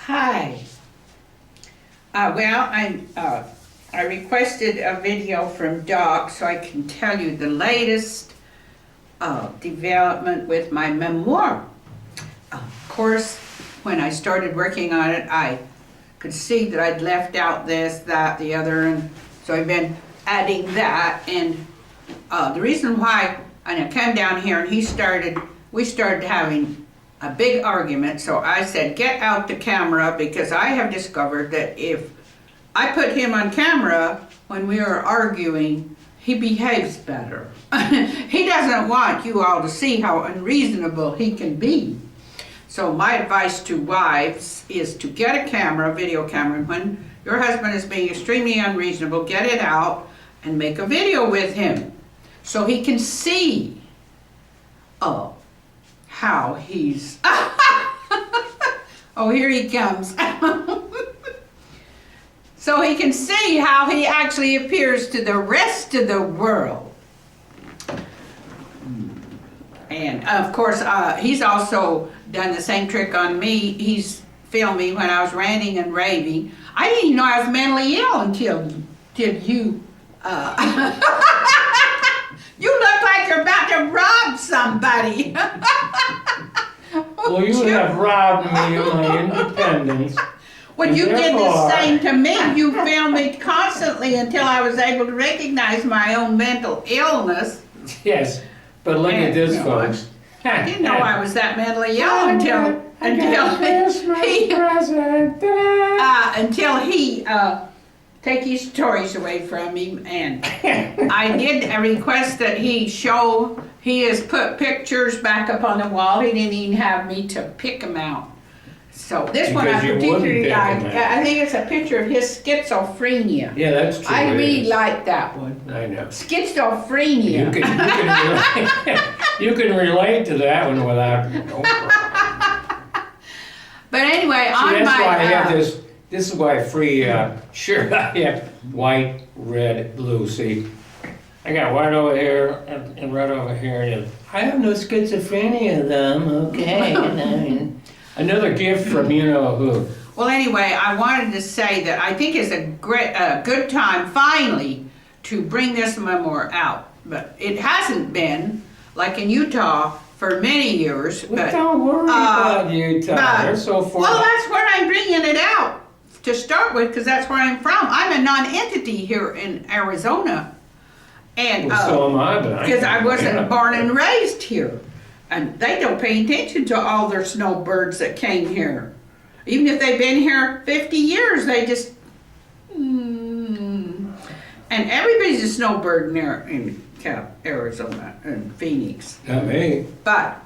Hi. I requested a video from Doc so I can tell you the latest development with my memoir. Of course, when I started working on it, I could see that I'd left out this, that, the other, and so I've been adding that. And the reason why, and I came down here and we started having a big argument, so I said, get out the camera, because I have discovered that if I put him on camera when we are arguing, he behaves better. He doesn't want you all to see how unreasonable he can be. So my advice to wives is to get a camera, a video camera, and when your husband is being extremely unreasonable, get it out and make a video with him so he can see how he's oh, here he comes. So he can see how he actually appears to the rest of the world. And of course, he's also done the same trick on me. He's filmed me when I was ranting and raving. I didn't even know I was mentally ill until you you look like you're about to rob somebody. Well, you have robbed me of my independence. Well, you did the same to me. You filmed me constantly until I was able to recognize my own mental illness. Yes, but look at this, folks. I didn't know I was that mentally ill until he take his toys away from him. And I did request that he has put pictures back up on the wall. He didn't even have me to pick them out. So this one I particularly like. I think it's a picture of his schizophrenia. Yeah, that's true. I really like that one. I know. Schizophrenia. You can relate to that one without. But anyway, that's why I have this. This is why free shirt. I have white, red, blue. See, I got white over here and red over here. And I have no schizophrenia, though. Okay. Another gift from you know who. Well, anyway, I wanted to say that I think it's a good time finally to bring this memoir out. But it hasn't been, like in Utah, for many years. Well, don't worry about Utah. They're so far. Well, that's where I'm bringing it out to start with, because that's where I'm from. I'm a non-entity here in Arizona. And well, so am I, because I wasn't born and raised here. And they don't pay attention to all their snowbirds that came here. Even if they've been here 50 years, they just... And everybody's a snowbird in Arizona and Phoenix. Not me. But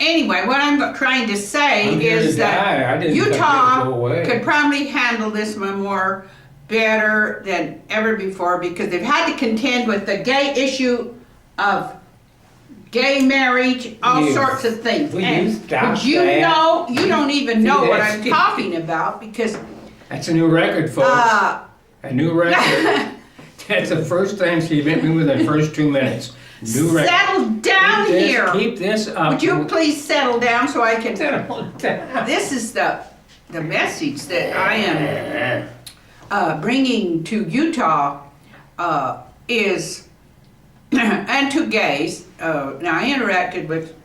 anyway, what I'm trying to say is that Utah could probably handle this memoir better than ever before, because they've had to contend with the gay issue of gay marriage, all sorts of things. But you know, you don't even know what I'm talking about, because that's a new record, folks. A new record. That's the first time she hit me within the first 2 minutes. New record. Settle down here. Keep this up. Would you please settle down so I can... Settle down. This is the message that I am bringing to Utah is... and to gays. Now I interacted with,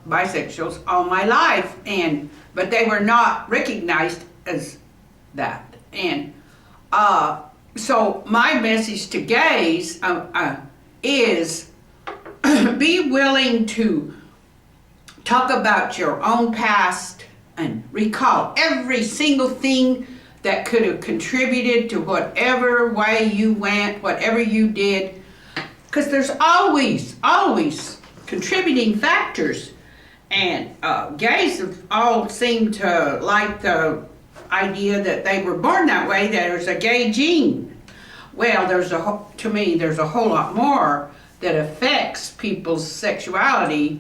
bisexuals all my life, but they were not recognized as that. And so my message to gays is be willing to talk about your own past and recall every single thing that could have contributed to whatever way you went, whatever you did. Because there's always contributing factors. And gays have all seemed to like the idea that they were born that way, that there's a gay gene. Well, to me, there's a whole lot more that affects people's sexuality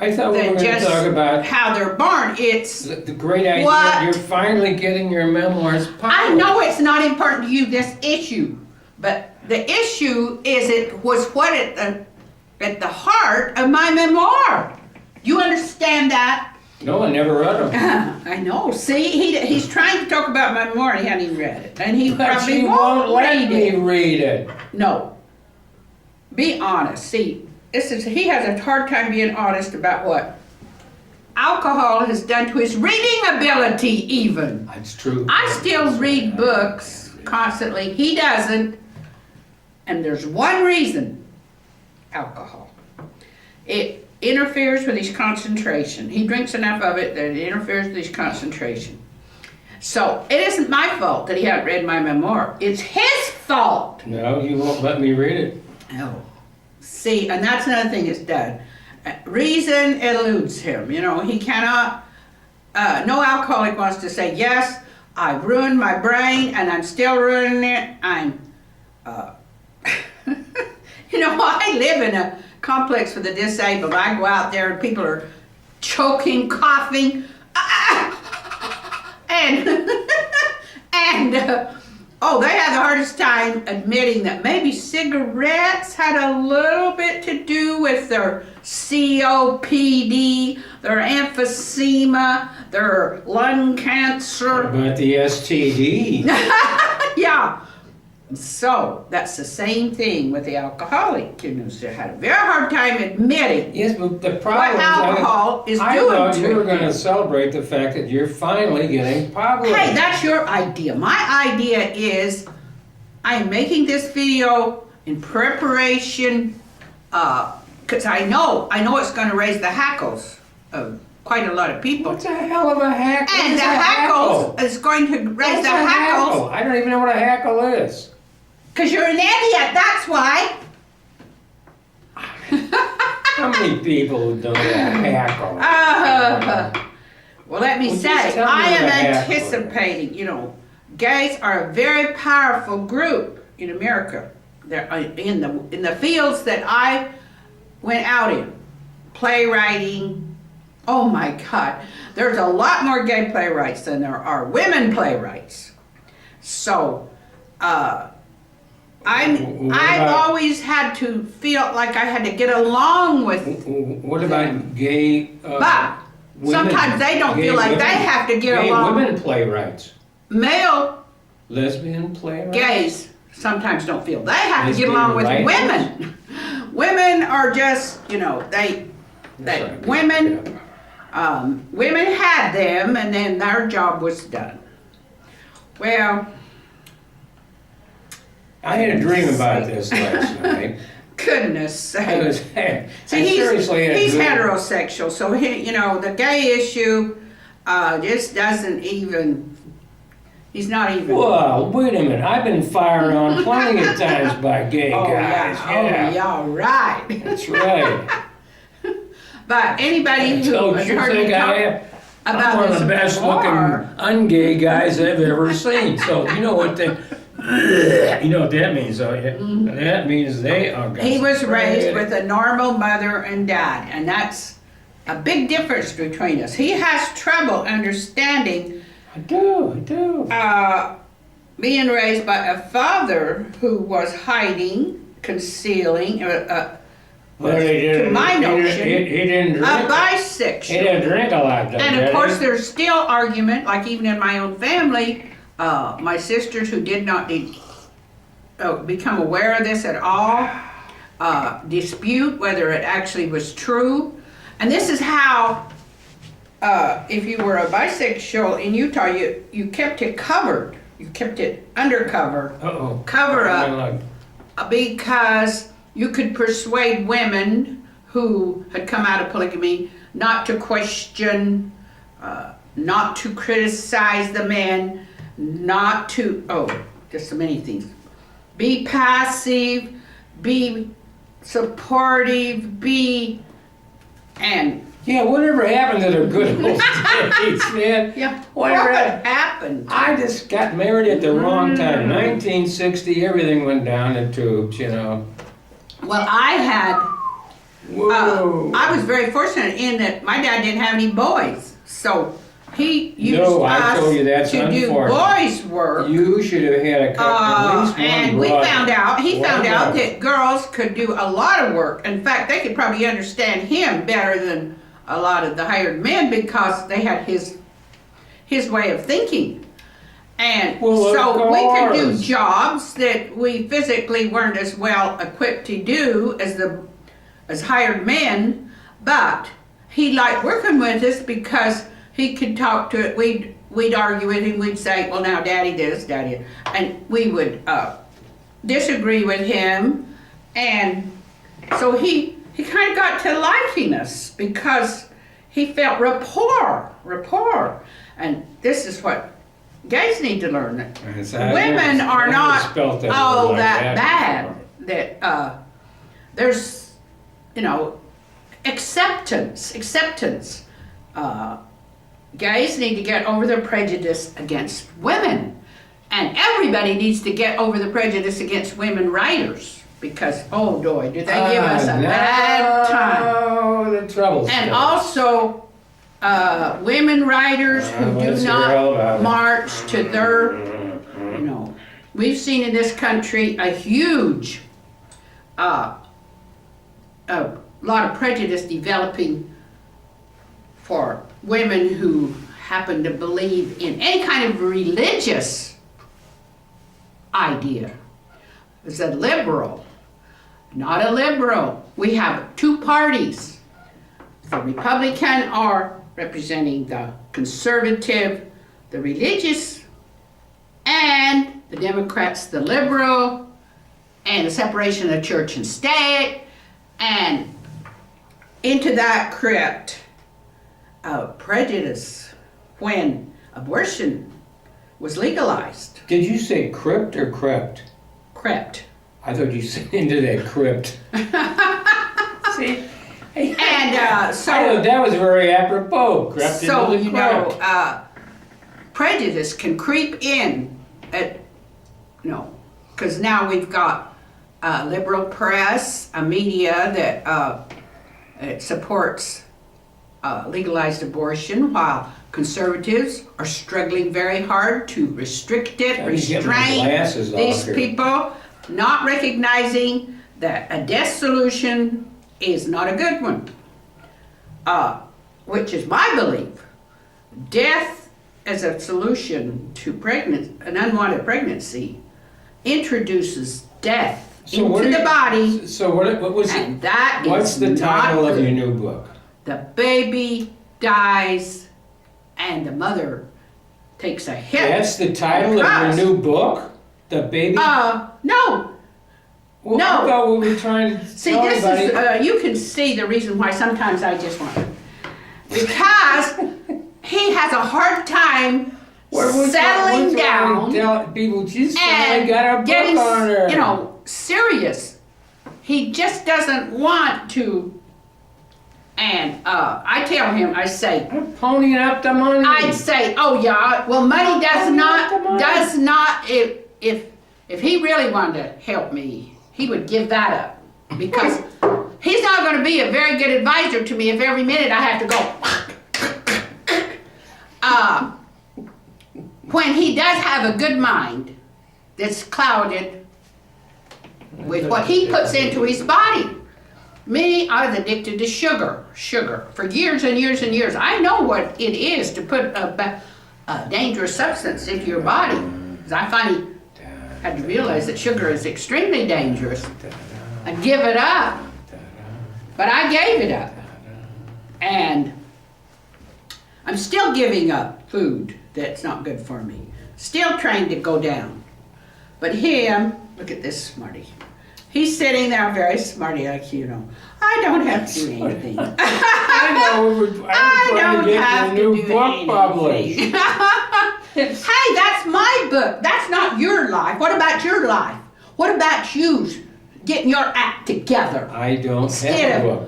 I thought we were going to talk about how they're born. It's the great idea. You're finally getting your memoirs published. I know it's not important to you, this issue, but the issue is at the heart of my memoir. You understand that? No, I never read them. I know. See, he's trying to talk about my memoir. He hadn't even read it, and he But probably she won't let read me it. read it. No. Be honest. See, he has a hard time being honest about what alcohol has done to his reading ability. Even That's true. I still read books constantly. He doesn't, and there's one reason: alcohol. It interferes with his concentration. He drinks enough of it that it interferes with his concentration. So it isn't my fault that he hadn't read my memoir. It's his fault. No, you won't let me read it. Oh, see, and that's another thing it's done. Reason eludes him. You know, he cannot. No alcoholic wants to say, yes, I've ruined my brain and I'm still ruining it. You know, I live in a complex for the disabled. I go out there and people are choking, coughing, and oh, they have the hardest time admitting that maybe cigarettes had a little bit to do with their COPD, their emphysema, their lung cancer. But the STD. Yeah. So that's the same thing with the alcoholic. You know, they had a very hard time admitting Yes, but the what problem alcohol is I doing thought to you were going him. to celebrate the fact that you're finally getting published. Hey, that's your idea. My idea is I'm making this video in preparation because I know it's going to raise the hackles of quite a lot of people. What's a hell of a hackle? And the hackles is going to raise What's the a hackles hackle? I don't even know what a hackle is. because you're an idiot. That's why. How many people don't have a hackle? Well, let me Well, say, just tell me I am what a hackle is. anticipating, you know, gays are a very powerful group in America. They're in the fields that I went out in, playwriting. Oh my God, there's a lot more gay playwrights than there are women playwrights. So, I've always had to feel like I had to get along with. What about gay But women? sometimes they don't Gay feel like women- they have to get gay along. women playwrights. Male Lesbian playwrights? gays sometimes don't feel they have to get Lesbian along with writers? women. Women are just, you know, women had them and then their job was done. Well, I had a dream about this last night. goodness I sake. was, See, seriously had a he's dream. heterosexual, so you know, the gay issue just doesn't even, he's not even. Whoa, wait a minute. I've been fired on plenty of times by gay Oh, guys. yeah. Oh, yeah, right. That's right. But anybody who Don't has you heard me think I talk am? I'm about one of this the best looking memoir, ungay guys I've ever seen. So you know what they, you know what that means, though. That means they are. he was raised with a normal mother and dad, and that's a big difference between us. He has trouble understanding I do. being raised by a father who was hiding, concealing, Well, he didn't, to my he didn't- notion, he didn't a drink. He bisexual. didn't drink a lot, though, And did of course, he? there's still argument, like even in my own family, my sisters who did not become aware of this at all, dispute whether it actually was true. And this is how, if you were a bisexual in Utah, you kept it covered. You kept it undercover, Uh-oh. cover I up, mean, like, because you could persuade women who had come out of polygamy not to question, not to criticize the men, not to, just so many things. Be passive, be supportive, and yeah, whatever happened to their good old days, man? yeah, Whatever what happened? I just got married at the wrong time. 1960, everything went down the tubes, you know. Well, I had, Whoa. I was very fortunate in that my dad didn't have any boys, so he used No, I told you us that's to do unfortunate. boys' work. You should have had a couple, at least one And we brother. found out, he One found out brother. that girls could do a lot of work. In fact, they could probably understand him better than a lot of the hired men because they had his way of thinking. And Well, so of we could do course. jobs that we physically weren't as well equipped to do as hired men, but he liked working with us because he could talk to it. We'd argue with him. We'd say, well, now daddy this, daddy, and we would disagree with him. And so he kind of got to liking us because he felt rapport. And this is what gays need to learn. That Yes, women are I not spelt that all word like that bad. before. That there's, acceptance. Gays need to get over their prejudice against women. And everybody needs to get over the prejudice against women writers. Because, oh boy, do they give us a bad time. Oh, the trouble. And also, women writers who do let's hear all about not it. march to their, we've seen in this country a huge, a lot of prejudice developing for women who happen to believe in any kind of religious idea. It's a liberal, not a liberal. We have two parties. The Republican are representing the conservative, the religious, and the Democrats, the liberal, and the separation of church and state. And into that crept prejudice when abortion was legalized. Did you say crypt or crept? Crept. I thought you said into that crypt. See? And I thought that was very apropos. Crept so, into the crypt. prejudice can creep in at, because now we've got a liberal press, a media that it supports legalized abortion, while conservatives are struggling very hard to restrict it, Let me get my restrain glasses off these here. people, not recognizing that a death solution is not a good one, which is my belief. Death as a solution to an unwanted pregnancy introduces death into the body, So what was and it? that is What's the title not of your good. new book? The baby dies and the mother takes a hit. That's the title of Because- your new book? The baby? No. Well, no. I thought we were trying to See, tell this everybody. is, you can see the reason why sometimes I just want to. Because he has a hard time settling down Tell people, she's finally and got a book getting, on her. serious. He just doesn't want to. And I tell him, I say, I'm ponying up the money. I'd say, oh yeah, well money does not, if he really wanted to help me, he would give that up. Because he's not gonna be a very good advisor to me if every minute I have to go. When he does have a good mind that's clouded with what he puts into his body. Me, I was addicted to sugar for years and years and years. I know what it is to put a dangerous substance into your body. 'Cause I finally had to realize that sugar is extremely dangerous and give it up. But I gave it up. And I'm still giving up food that's not good for me. Still trying to go down. But him, look at this smarty. He's sitting there very smarty like, I don't have to do anything. I know, I'm trying to get your new book published. Hey, that's my book. That's not your life. What about your life? What about you getting your act together? I don't Instead have a of,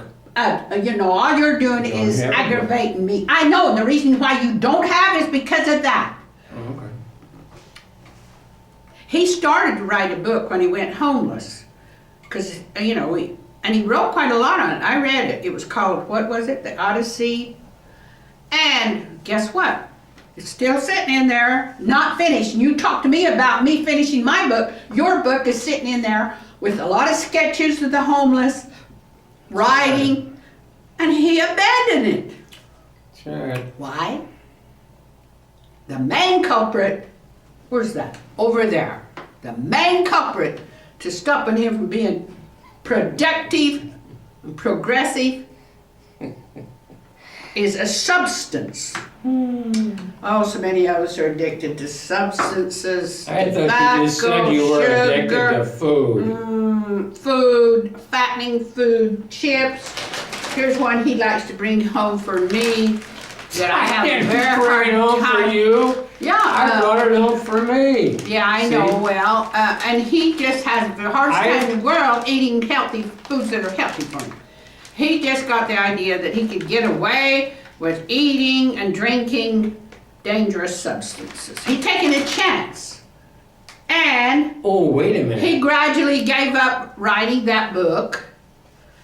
book. all you're doing You don't is have a book. aggravating me. I know, and the reason why you don't have is because of that. Oh, okay. He started to write a book when he went homeless. Because, and he wrote quite a lot on it. I read it. It was called, what was it? The Odyssey. And guess what? It's still sitting in there, not finished. And you talk to me about me finishing my book. Your book is sitting in there with a lot of sketches of the homeless, writing. and he abandoned it. Sure. Why? The main culprit, where's that? Over there. The main culprit to stopping him from being productive and progressive is a substance. Oh, so many of us are addicted to substances. I thought you just said you were addicted to food. Food, fattening food, chips. Here's one he likes to bring home for me that I have a very hard home time. for you? Yeah. I brought it home for me. Yeah, I See? know. Well, and he just has the hardest time in the world eating healthy foods that are healthy for him. He just got the idea that he could get away with eating and drinking dangerous substances. He'd taken a chance. And Oh, wait a minute. he gradually gave up writing that book.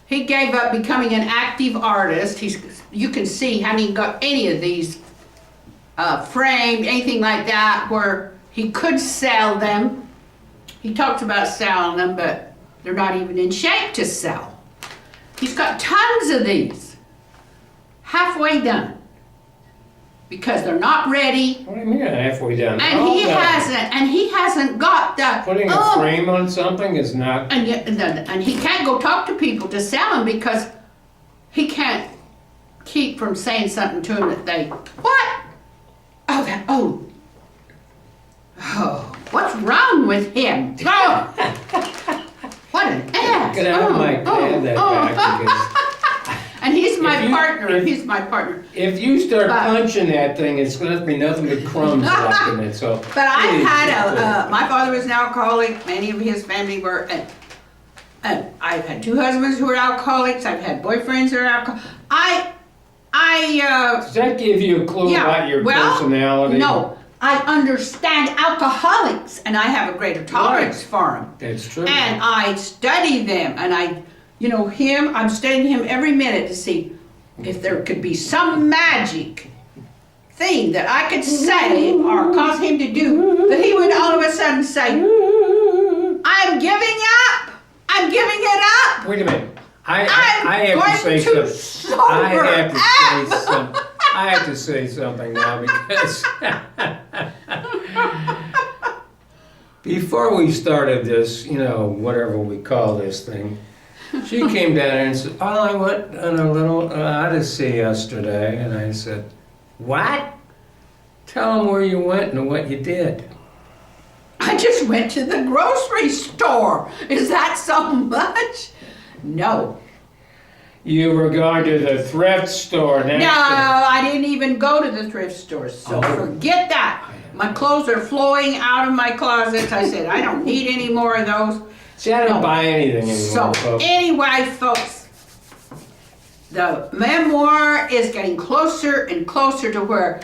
He gave up becoming an active artist. You can see, hadn't got any of these framed, anything like that, where he could sell them. He talks about selling them, but they're not even in shape to sell. He's got tons of these, halfway done, because they're not ready. What do you mean halfway done? And he hasn't got the Putting a frame on something is not. And yet, and he can't go talk to people to sell them because he can't keep from saying something to them that they what? Oh, what's wrong with him? Oh, what an ass! Get out of my pad that back because And he's my If you- partner. if- He's my partner. if you start But- punching that thing, it's going to be nothing but crumbs left in it. So. But I've please, had my father was an alcoholic. Many of his family were, and I've had two husbands who were alcoholics. I've had boyfriends who are alcoholics. Does that give you a clue about your personality? No, I understand alcoholics, and I have a greater tolerance for them. That's true. And I study them, and I'm studying him every minute to see if there could be some magic thing that I could say or cause him to do that he would all of a sudden say, I'm giving up. I'm giving it up. Wait a minute. I I'm have to say going to something. sober I have to say something now because before we started this, whatever we call this thing, she came down here and said, "Oh, I went on a little odyssey yesterday," and I said, "What? Tell them where you went and what you did." I just went to the grocery store. Is that so much? No. You were going to the thrift store next No, to I didn't even go to the thrift store, so Oh. forget that. My clothes are flowing out of my closets. I said, I don't need any more of those. See, I don't No. buy anything So, anymore, folks. anyway, folks, the memoir is getting closer and closer to where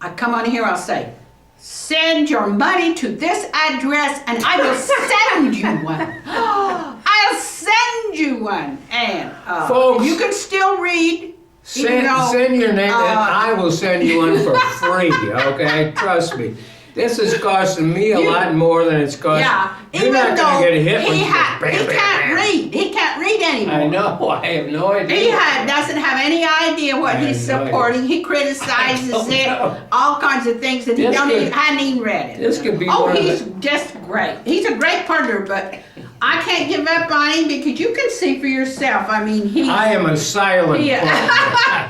I come on here, I'll say, send your money to this address and I will send you one. I'll send you one. And Folks, you can still read. Send your name and I will send you one for free, okay? Trust me. This is costing me a lot more than it's costing. Yeah, You're even not going though to get hit when he you go bam, bam, can't bam. read. He can't read anymore. I know. I have no idea. He doesn't have any idea what I he's have no supporting. He criticizes I don't it, know. all kinds of things that he This could- hadn't even read it. this could be Oh, one of he's the- just great. He's a great partner, but I can't give up on him because you can see for yourself. I mean, I am a silent Yeah. partner.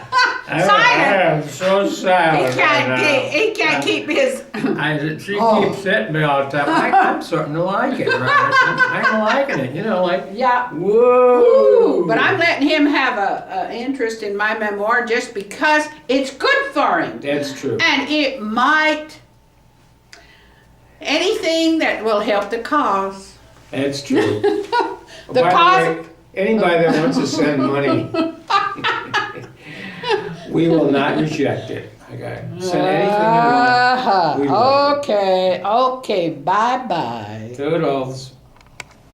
I am so silent. he can't keep his. She Oh. keeps hitting me all the time. I'm starting to like it, right? I'm liking it, Yeah. whoa. Ooh, but I'm letting him have a interest in my memoir just because it's good for him. That's true. And it might, anything that will help the cause. That's true. The By cause- the way, anybody that wants to send money, we will not reject it. Okay. Send anything you want. We love it. Okay, bye-bye. Toodles.